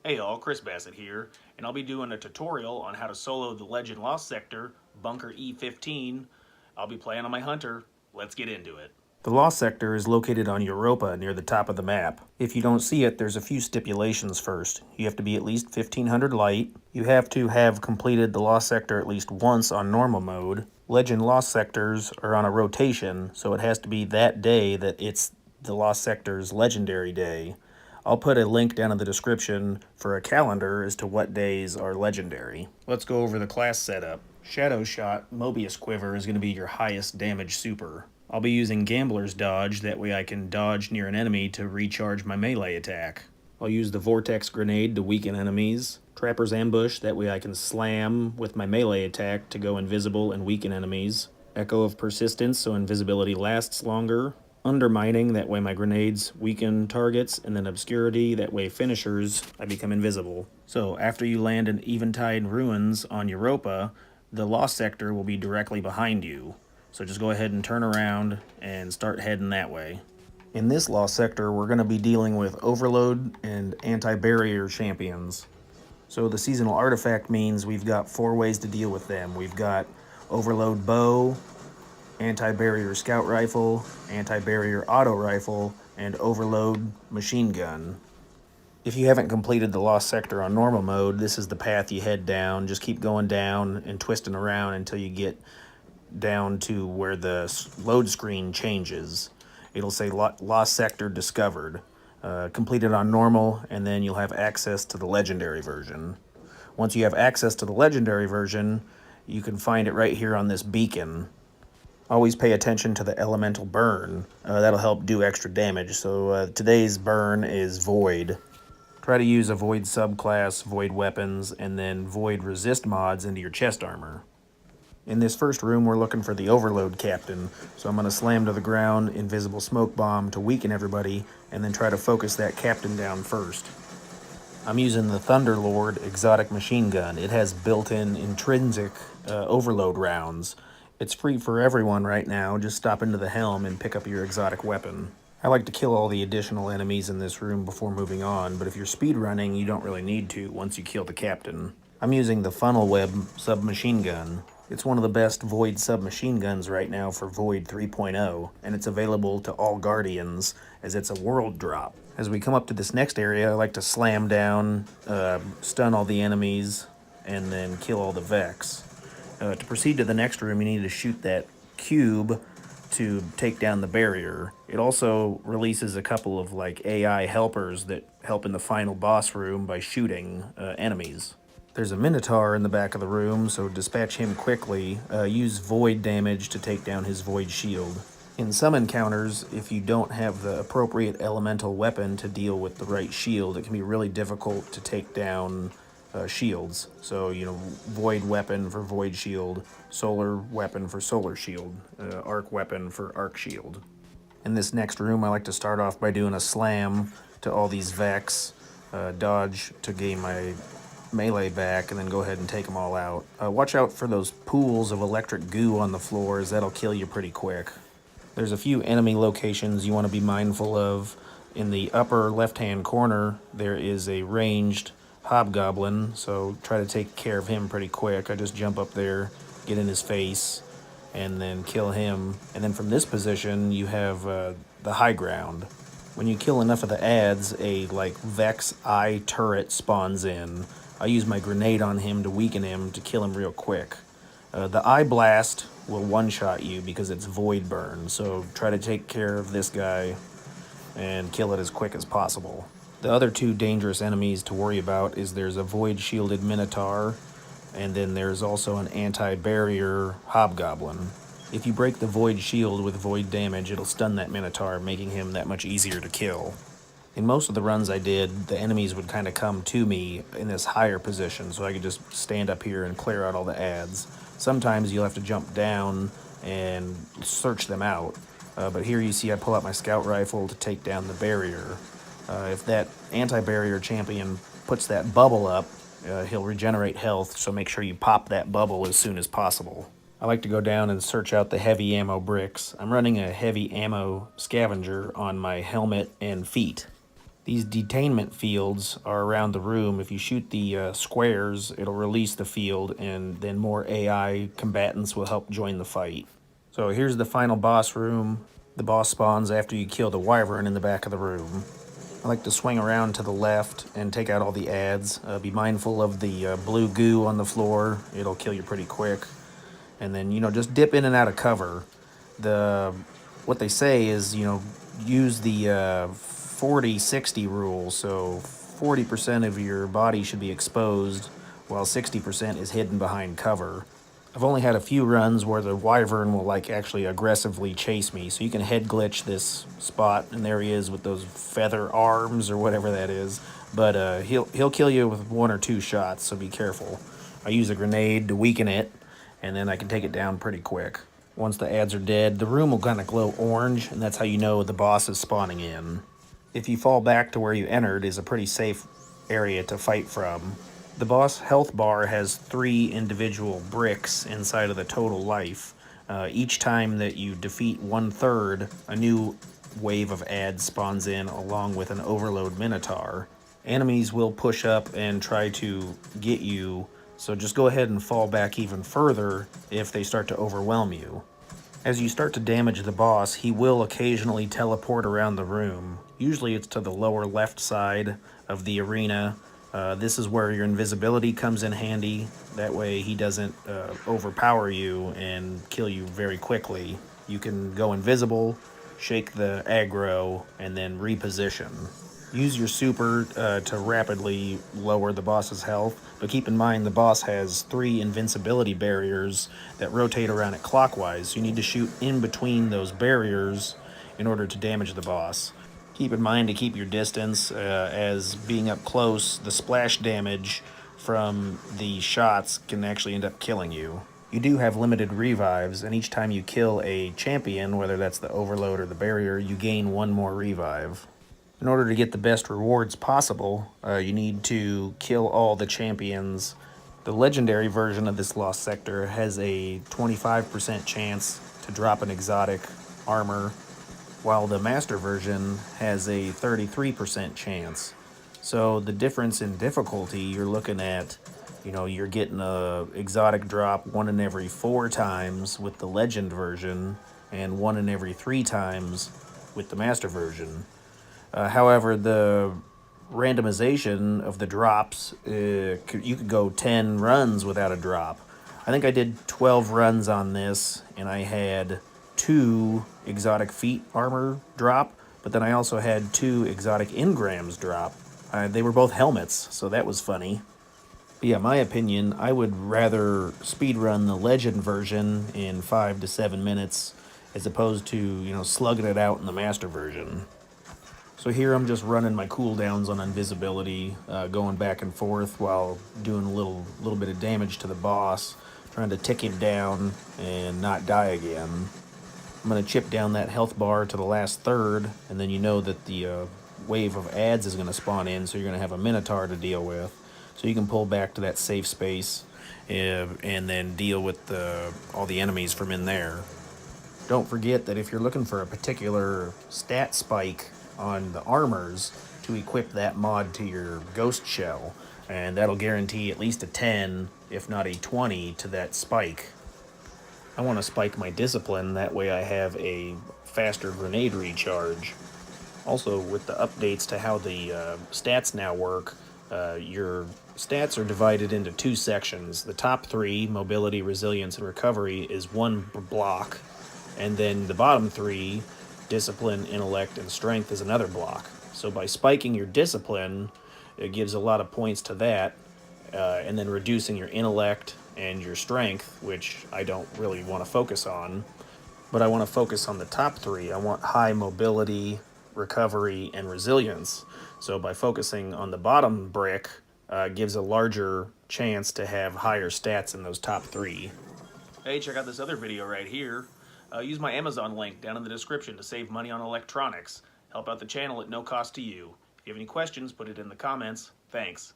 Hey all, Chris Bassett here, and I'll be doing a tutorial on how to solo the Legend Lost sector, Bunker E15. I'll be playing on my Hunter. Let's get into it. The Lost sector is located on Europa near the top of the map. If you don't see it, there's a few stipulations first. You have to be at least 1500 light. You have to have completed the Lost sector at least once on normal mode. Legend Lost sectors are on a rotation, so it has to be that day that it's the Lost sector's legendary day. I'll put a link down in the description for a calendar as to what days are legendary. Let's go over the class setup. Shadow Shot Mobius Quiver is going to be your highest damage super. I'll be using Gambler's Dodge, that way I can dodge near an enemy to recharge my melee attack. I'll use the Vortex Grenade to weaken enemies. Trapper's Ambush, that way I can slam with my melee attack to go invisible and weaken enemies. Echo of Persistence, so invisibility lasts longer. Undermining, that way my grenades weaken targets, and then Obscurity, that way finishers, I become invisible. So after you land in Eventide Ruins on Europa, the Lost sector will be directly behind you. So just go ahead and turn around and start heading that way. In this Lost sector, we're going to be dealing with Overload and Anti-Barrier champions. So the seasonal artifact means we've got 4 ways to deal with them. We've got Overload Bow, Anti-Barrier Scout Rifle, Anti-Barrier Auto Rifle, and Overload Machine Gun. If you haven't completed the Lost sector on normal mode, this is the path you head down. Just keep going down and twisting around until you get down to where the load screen changes. It'll say Lost Sector Discovered. Complete it on normal, and then you'll have access to the legendary version. Once you have access to the legendary version, you can find it right here on this beacon. Always pay attention to the elemental burn. That'll help do extra damage. So today's burn is Void. Try to use a Void subclass, Void weapons, and then Void resist mods into your chest armor. In this first room, we're looking for the Overload Captain, so I'm going to slam to the ground, Invisible Smoke Bomb to weaken everybody, and then try to focus that Captain down first. I'm using the Thunderlord Exotic Machine Gun. It has built-in intrinsic overload rounds. It's free for everyone right now. Just stop into the helm and pick up your exotic weapon. I like to kill all the additional enemies in this room before moving on, but if you're speedrunning, you don't really need to once you kill the captain. I'm using the Funnel Web submachine gun. It's one of the best Void submachine guns right now for Void 3.0, and it's available to all Guardians as it's a world drop. As we come up to this next area, I like to slam down, stun all the enemies, and then kill all the Vex. To proceed to the next room, you need to shoot that cube to take down the barrier. It also releases a couple of AI helpers that help in the final boss room by shooting enemies. There's a Minotaur in the back of the room, so dispatch him quickly. Use Void damage to take down his Void shield. In some encounters, if you don't have the appropriate elemental weapon to deal with the right shield, it can be really difficult to take down shields. So, Void weapon for Void shield, Solar weapon for Solar shield, Arc weapon for Arc shield. In this next room, I like to start off by doing a slam to all these Vex, dodge to gain my melee back, and then go ahead and take them all out. Watch out for those pools of electric goo on the floors. That'll kill you pretty quick. There's a few enemy locations you want to be mindful of. In the upper left-hand corner, there is a ranged hobgoblin, so try to take care of him pretty quick. I just jump up there, get in his face, and then kill him. And then from this position, you have the high ground. When you kill enough of the adds, a Vex eye turret spawns in. I use my grenade on him to weaken him to kill him real quick. The eye blast will one-shot you because it's Void burn, so try to take care of this guy and kill it as quick as possible. The other 2 dangerous enemies to worry about is there's a Void shielded Minotaur, and then there's also an anti-barrier hobgoblin. If you break the Void shield with Void damage, it'll stun that Minotaur, making him that much easier to kill. In most of the runs I did, the enemies would kind of come to me in this higher position, so I could just stand up here and clear out all the adds. Sometimes you'll have to jump down and search them out, but here you see I pull out my scout rifle to take down the barrier. If that anti-barrier champion puts that bubble up, he'll regenerate health, so make sure you pop that bubble as soon as possible. I like to go down and search out the heavy ammo bricks. I'm running a heavy ammo scavenger on my helmet and feet. These detainment fields are around the room. If you shoot the squares, it'll release the field, and then more AI combatants will help join the fight. So here's the final boss room. The boss spawns after you kill the wyvern in the back of the room. I like to swing around to the left and take out all the ads. Be mindful of the blue goo on the floor. It'll kill you pretty quick. And then, just dip in and out of cover. What they say is, use the 40-60 rule. So 40% of your body should be exposed while 60% is hidden behind cover. I've only had a few runs where the wyvern will actually aggressively chase me, so you can head glitch this spot, and there he is with those feather arms or whatever that is. But he'll kill you with 1 or 2 shots, so be careful. I use a grenade to weaken it, and then I can take it down pretty quick. Once the ads are dead, the room will kind of glow orange, and that's how you know the boss is spawning in. If you fall back to where you entered, is a pretty safe area to fight from. The boss health bar has 3 individual bricks inside of the total life. Each time that you defeat 1/3, a new wave of ads spawns in along with an overload minotaur. Enemies will push up and try to get you, so just go ahead and fall back even further if they start to overwhelm you. As you start to damage the boss, he will occasionally teleport around the room. Usually it's to the lower left side of the arena. This is where your invisibility comes in handy. That way he doesn't overpower you and kill you very quickly. You can go invisible, shake the aggro, and then reposition. Use your super to rapidly lower the boss's health, but keep in mind the boss has 3 invincibility barriers that rotate around it clockwise. You need to shoot in between those barriers in order to damage the boss. Keep in mind to keep your distance, as being up close, the splash damage from the shots can actually end up killing you. You do have limited revives, and each time you kill a champion, whether that's the overload or the barrier, you gain 1 more revive. In order to get the best rewards possible, you need to kill all the champions. The legendary version of this Lost Sector has a 25% chance to drop an exotic armor, while the master version has a 33% chance. So the difference in difficulty, you're looking at, you're getting a exotic drop 1 in every 4 times with the legend version, and 1 in every 3 times with the master version. However, the randomization of the drops, you could go 10 runs without a drop. I think I did 12 runs on this, and I had 2 exotic feat armor drop, but then I also had 2 exotic engrams drop. They were both helmets, so that was funny. But yeah, my opinion, I would rather speedrun the legend version in 5 to 7 minutes as opposed to, slugging it out in the master version. So here I'm just running my cooldowns on invisibility, going back and forth while doing a little bit of damage to the boss, trying to tick him down and not die again. I'm going to chip down that health bar to the last third, and then you know that the wave of ads is going to spawn in, so you're going to have a minotaur to deal with. So you can pull back to that safe space and then deal with all the enemies from in there. Don't forget that if you're looking for a particular stat spike on the armors, to equip that mod to your ghost shell, and that'll guarantee at least a 10, if not a 20, to that spike. I want to spike my discipline, that way I have a faster grenade recharge. Also, with the updates to how the stats now work, your stats are divided into 2 sections. The top 3, mobility, resilience, and recovery, is 1 block, and then the bottom 3, discipline, intellect, and strength, is another block. So by spiking your discipline, it gives a lot of points to that, and then reducing your intellect and your strength, which I don't really want to focus on, but I want to focus on the top 3. I want high mobility, recovery, and resilience. So by focusing on the bottom brick, gives a larger chance to have higher stats in those top 3. Hey, check out this other video right here. Use my Amazon link down in the description to save money on electronics. Help out the channel at no cost to you. If you have any questions, put it in the comments. Thanks.